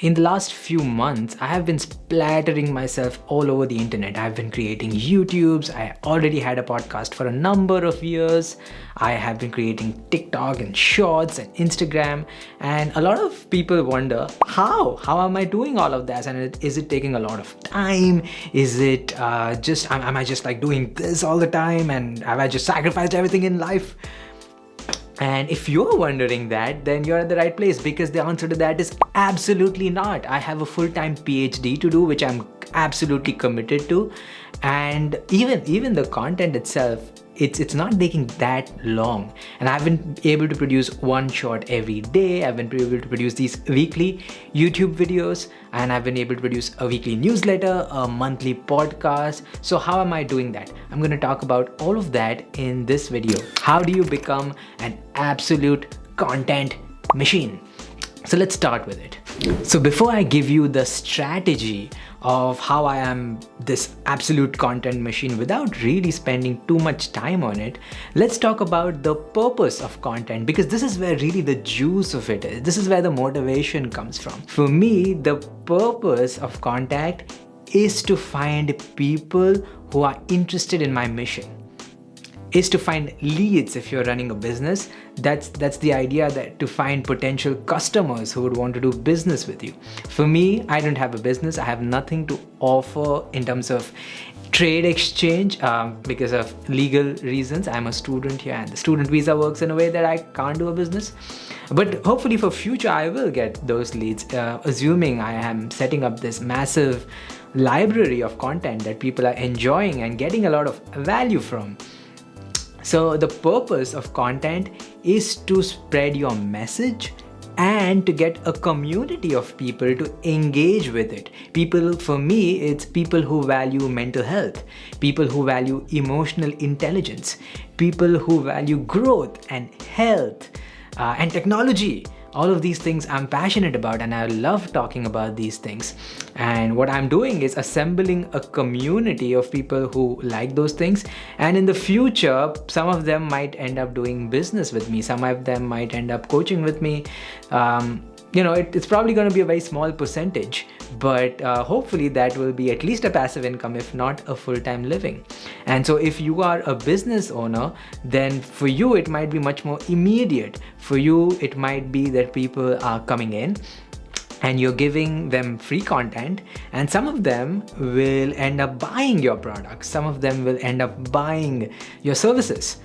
In the last few months, I have been splattering myself all over the internet. I've been creating YouTubes. I already had a podcast for a number of years. I have been creating TikTok and Shorts and Instagram. And a lot of people wonder, how am I doing all of that? And is it taking a lot of time? Is it am I just like doing this all the time? And have I just sacrificed everything in life? And if you're wondering that, then you're at the right place, because the answer to that is absolutely not. I have a full-time PhD to do, which I'm absolutely committed to. And even the content itself, it's not taking that long. And I've been able to produce one short every day. I've been able to produce these weekly YouTube videos, and I've been able to produce a weekly newsletter, a monthly podcast. So how am I doing that? I'm going to talk about all of that in this video. How do you become an absolute content machine? So let's start with it. So before I give you the strategy of how I am this absolute content machine without really spending too much time on it, let's talk about the purpose of content, because this is where really the juice of it is. This is where the motivation comes from. For me, the purpose of content is to find people who are interested in my mission. Is to find leads. If you're running a business, that's the idea, that to find potential customers who would want to do business with you. For me, I don't have a business. I have nothing to offer in terms of trade exchange because of legal reasons. I'm a student here, and the student visa works in a way that I can't do a business. But hopefully for future, I will get those leads, assuming I am setting up this massive library of content that people are enjoying and getting a lot of value from. So the purpose of content is to spread your message and to get a community of people to engage with it. People, for me, it's people who value mental health, people who value emotional intelligence, people who value growth and health and technology. All of these things I'm passionate about, and I love talking about these things. And what I'm doing is assembling a community of people who like those things. And in the future, some of them might end up doing business with me. Some of them might end up coaching with me. It's probably going to be a very small percentage, but hopefully that will be at least a passive income, if not a full-time living. And so if you are a business owner, then for you it might be much more immediate. For you, it might be that people are coming in and you're giving them free content, and some of them will end up buying your products. Some of them will end up buying your services.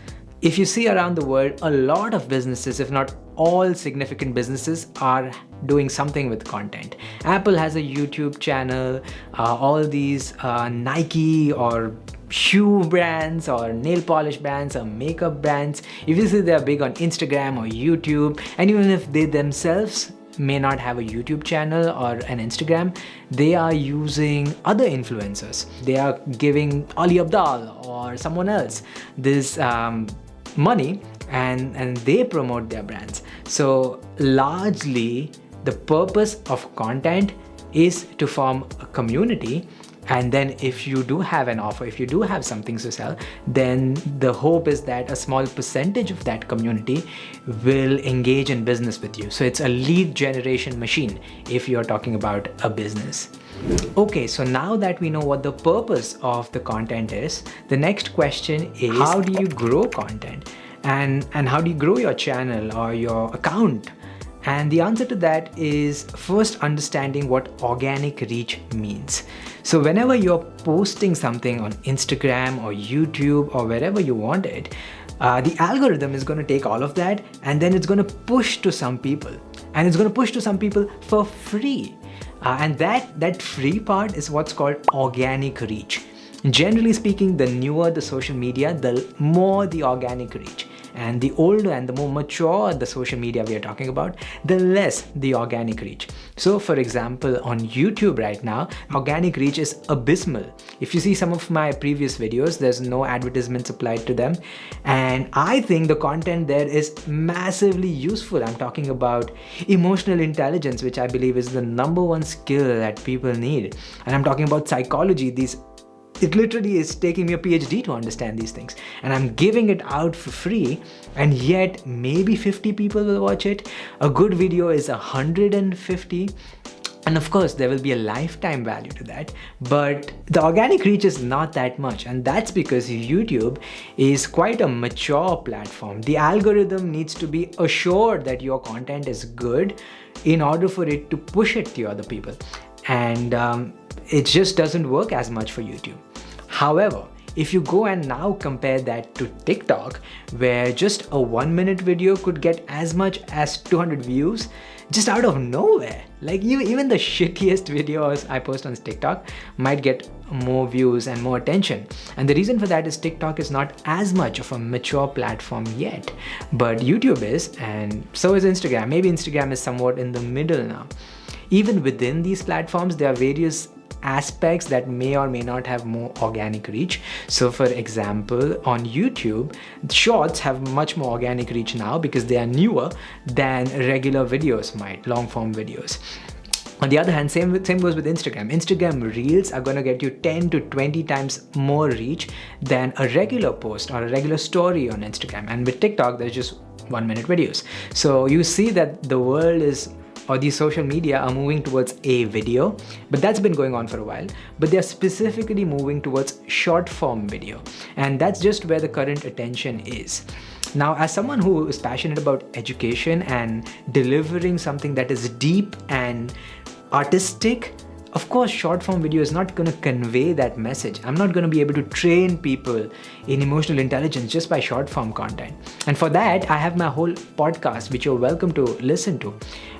If you see around the world, a lot of businesses, if not all significant businesses, are doing something with content. Apple has a YouTube channel, all these Nike or shoe brands or nail polish brands or makeup brands, if you see, they're big on Instagram or YouTube. And even if they themselves may not have a YouTube channel or an Instagram, they are using other influencers. They are giving Ali Abdaal or someone else this money, and they promote their brands. So largely the purpose of content is to form a community. And then if you do have an offer, if you do have something to sell, then the hope is that a small percentage of that community will engage in business with you. So it's a lead generation machine if you're talking about a business. Okay, so now that we know what the purpose of the content is, the next question is, how do you grow content? And how do you grow your channel or your account? And the answer to that is first understanding what organic reach means. So whenever you're posting something on Instagram or YouTube or wherever you want it, the algorithm is going to take all of that, and then it's going to push to some people. And it's going to push to some people for free. And that free part is what's called organic reach. Generally speaking, the newer the social media, the more the organic reach. And the older and the more mature the social media we are talking about, the less the organic reach. So for example, on YouTube right now, organic reach is abysmal. If you see some of my previous videos, there's no advertisements applied to them. And I think the content there is massively useful. I'm talking about emotional intelligence, which I believe is the #1 skill that people need. And I'm talking about psychology. It literally is taking me a PhD to understand these things, and I'm giving it out for free, and yet maybe 50 people will watch it. A good video is 150. And of course, there will be a lifetime value to that, but the organic reach is not that much. And that's because YouTube is quite a mature platform. The algorithm needs to be assured that your content is good in order for it to push it to other people. And it just doesn't work as much for YouTube. However, if you go and now compare that to TikTok, where just a 1-minute video could get as much as 200 views just out of nowhere. Like even the shittiest videos I post on TikTok might get more views and more attention. And the reason for that is TikTok is not as much of a mature platform yet, but YouTube is, and so is Instagram. Maybe Instagram is somewhat in the middle now. Even within these platforms, there are various aspects that may or may not have more organic reach. So for example, on YouTube, shorts have much more organic reach now because they are newer than regular videos might, long form videos. On the other hand, same goes with Instagram. Instagram Reels are going to get you 10 to 20 times more reach than a regular post or a regular story on Instagram. And with TikTok, there's just 1-minute videos. So you see that the world is, or these social media are moving towards a video, but that's been going on for a while, but they're specifically moving towards short form video. And that's just where the current attention is. Now, as someone who is passionate about education and delivering something that is deep and artistic, of course, short form video is not going to convey that message. I'm not going to be able to train people in emotional intelligence just by short form content. And for that, I have my whole podcast, which you're welcome to listen to.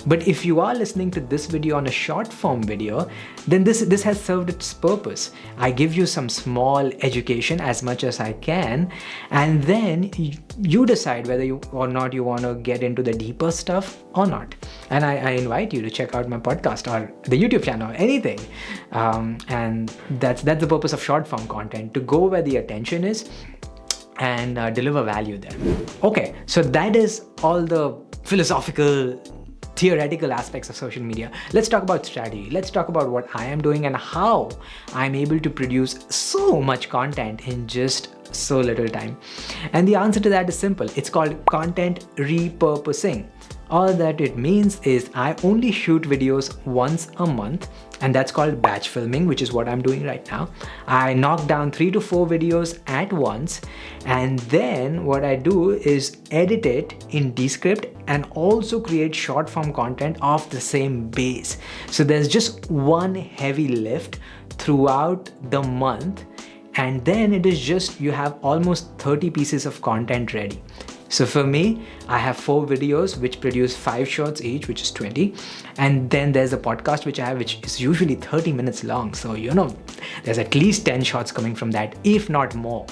But if you are listening to this video on a short form video, then this has served its purpose. I give you some small education as much as I can, and then you decide whether you or not you want to get into the deeper stuff or not. And I invite you to check out my podcast or the YouTube channel or anything. And that's the purpose of short form content, to go where the attention is and deliver value there. Okay, so that is all the philosophical, theoretical aspects of social media. Let's talk about strategy. Let's talk about what I am doing and how I'm able to produce so much content in just so little time. And the answer to that is simple. It's called content repurposing. All that it means is I only shoot videos once a month, and that's called batch filming, which is what I'm doing right now. I knock down 3 to 4 videos at once, and then what I do is edit it in Descript and also create short form content of the same base. So there's just one heavy lift throughout the month, and then it is just, you have almost 30 pieces of content ready. So for me, I have 4 videos which produce 5 shorts each, which is 20. And then there's a podcast which I have, which is usually 30 minutes long. So, there's at least 10 shots coming from that, if not more.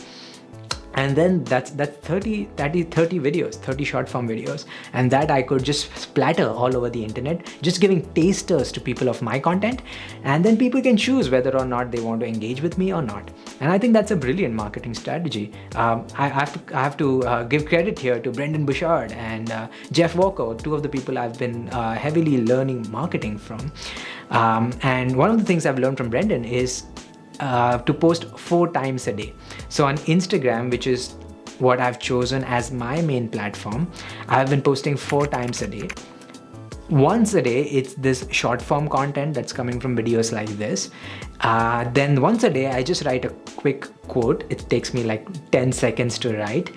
And then that's 30 videos, 30 short form videos. And that I could just splatter all over the internet, just giving tasters to people of my content. And then people can choose whether or not they want to engage with me or not. And I think that's a brilliant marketing strategy. I have to give credit here to Bouchard and Jeff Walker, 2 of the people I've been heavily learning marketing from. And one of the things I've learned from Brendan is to post 4 times a day. So on Instagram, which is what I've chosen as my main platform, I've been posting 4 times a day. Once a day, it's this short form content that's coming from videos like this. Then once a day, I just write a quick quote. It takes me like 10 seconds to write,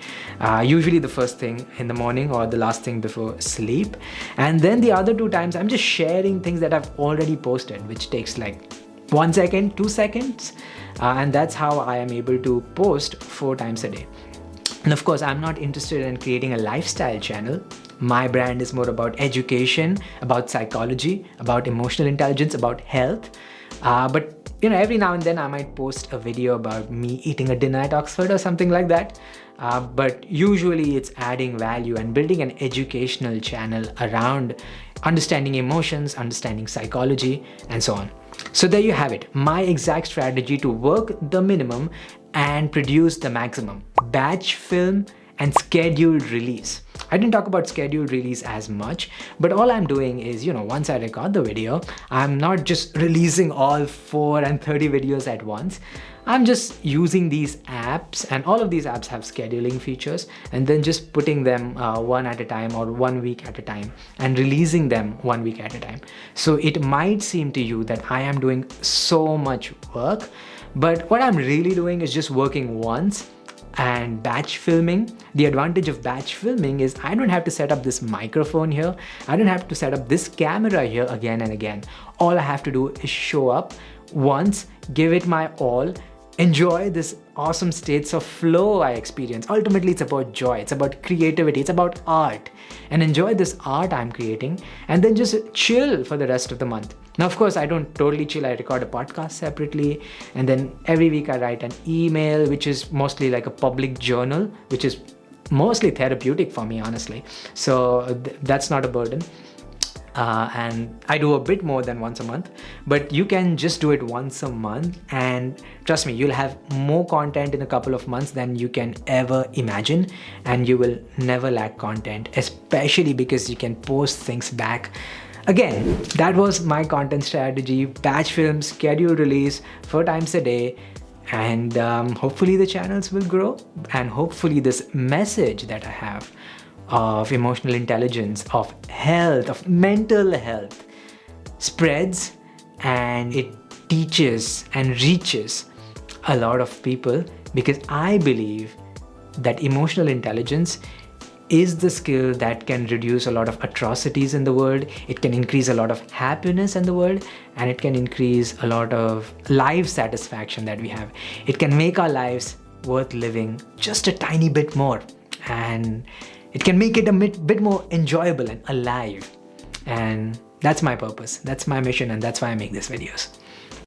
usually the first thing in the morning or the last thing before sleep. And then the other 2 times, I'm just sharing things that I've already posted, which takes like 1 second, 2 seconds. And that's how I am able to post 4 times a day. And of course, I'm not interested in creating a lifestyle channel. My brand is more about education, about psychology, about emotional intelligence, about health. But every now and then I might post a video about me eating a dinner at Oxford or something like that. But usually it's adding value and building an educational channel around understanding emotions, understanding psychology, and so on. So there you have it, my exact strategy to work the minimum and produce the maximum. Batch film and scheduled release. I didn't talk about scheduled release as much, but all I'm doing is, once I record the video, I'm not just releasing all 4 and 30 videos at once. I'm just using these apps, and all of these apps have scheduling features, and then just putting them one at a time or 1 week at a time and releasing them 1 week at a time. So it might seem to you that I am doing so much work, but what I'm really doing is just working once and batch filming. The advantage of batch filming is I don't have to set up this microphone here. I don't have to set up this camera here again and again. All I have to do is show up once, give it my all, enjoy this awesome states of flow I experience. Ultimately, it's about joy, it's about creativity, it's about art, and enjoy this art I'm creating, and then just chill for the rest of the month. Now, of course, I don't totally chill. I record a podcast separately, and then every week I write an email, which is mostly like a public journal, which is mostly therapeutic for me, honestly. So that's not a burden. And I do a bit more than once a month, but you can just do it once a month, and trust me, you'll have more content in a couple of months than you can ever imagine, and you will never lack content, especially because you can post things back. Again, that was my content strategy: batch film, schedule release 4 times a day, and hopefully the channels will grow, and hopefully this message that I have of emotional intelligence, of health, of mental health spreads, and it teaches and reaches a lot of people, because I believe that emotional intelligence is the skill that can reduce a lot of atrocities in the world. It can increase a lot of happiness in the world, and it can increase a lot of life satisfaction that we have. It can make our lives worth living just a tiny bit more, and it can make it a bit more enjoyable and alive. And that's my purpose, that's my mission, and that's why I make these videos.